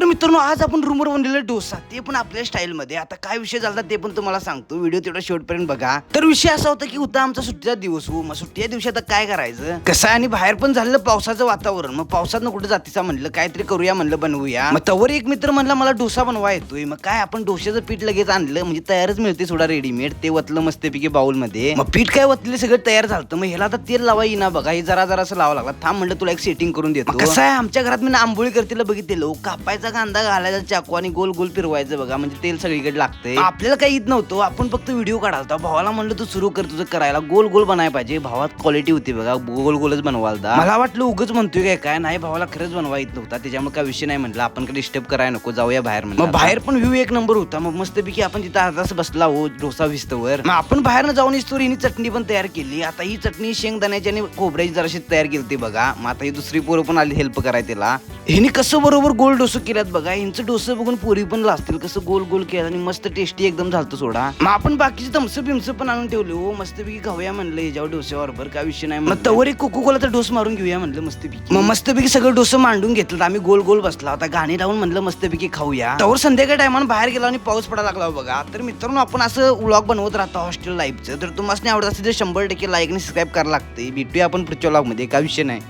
तर मित्रांनो आज आपण रूमवर बनलेला डोसा ते पण आपल्या स्टाईल मध्ये. आता काय विषय झाला ते पण तुम्हाला सांगतो, व्हिडिओ तेवढा शेवटपर्यंत बघा. तर विषय असा होता की होता आमचा सुट्टीचा दिवस. मग सुट्टीच्या दिवशी आता काय करायचं कसं आहे, आणि बाहेर पण झालेलं पावसाचं वातावरण. मग पावसात कुठे जातीचा म्हणलं काहीतरी करूया, म्हणलं बनवूया. मग तवर एक मित्र म्हणला मला डोसा बनवा येतोय. मग काय आपण डोश्याचं पीठ लगेच आणलं, म्हणजे तयारच मिळते सोडा रेडीमेड. ते वतलं मस्तपैकी बाउल मध्ये. मग पीठ काय वतले सगळं तयार झालं. मग ह्याला आता तेल लावा येईना बघा, हे जरा जरा असं लावा लागला. थांब म्हणलं तुला एक सेटिंग करून देतो. कसं आहे आमच्या घरात मी आंबोळी करतेला बघितलेलो, कापायचा कांदा घालायचा चाकू आणि गोल गोल फिरवायचं बघा, म्हणजे तेल सगळीकडे लागतंय. आपल्याला काही येत नव्हतं, आपण फक्त व्हिडिओ काढालता. भावाला म्हणलं तू सुरू कर तुझं करायला, गोल गोल बनायला पाहिजे. भावात क्वालिटी होती बघा, गोल गोलच बनवालता. मला वाटलं उगच म्हणतोय काय नाही, भावाला खरंच बनवा येत नव्हता. त्याच्यामुळे काय विषय नाही, म्हटलं आपण काही डिस्टर्ब करायला नको, जाऊया बाहेर. मग बाहेर पण व्ह्यू एक नंबर होता. मग मस्तपैकी आपण तिथं अर्धा तास बसला हो डोसा विस्तवर. मग आपण बाहेरनं जाऊन इस्तोर हिनी चटणी पण तयार केली. आता ही चटणी शेंगदाण्याची आणि खोबऱ्याची जराशी तयार केली बघा. मग आता ही दुसरी पोरं पण आली हेल्प करायला तिला. हिने कसं बरोबर गोल डोसं केल्यात बघा. यांचं डोसं बघून पोरी पण लाजतील, कसं गोल गोल केलं आणि मस्त टेस्टी एकदम झालतं सोडा. मग आपण बाकीचे तमसं बिमसं पण आणून ठेवले हो, मस्तपैकी खाऊया म्हणलं याच्यावर डोस्यावर बरं काय विषय नाही. मग तवर एक कोको कोलाचा डोस मारून घेऊया म्हणलं मस्तपैकी. मग मस्तपैकी सगळं डोसं मांडून घेतलं. आम्ही गोल गोल बसला आता गाणी लावून म्हणलं मस्तपैकी खाऊया. तवर संध्याकाळी टायमानं बाहेर गेला आणि पाऊस पडायला लागला बघा. तर मित्रांनो आपण असं व्लॉग बनवत राहतो हॉस्टेल लाईफचं. तर तुम्हाला आवडत असेल तर 100% लाईक आणि सबस्क्राईब करायला लागते. भेटूया आपण पुढच्या व्लॉग मध्ये, काय विषय नाही.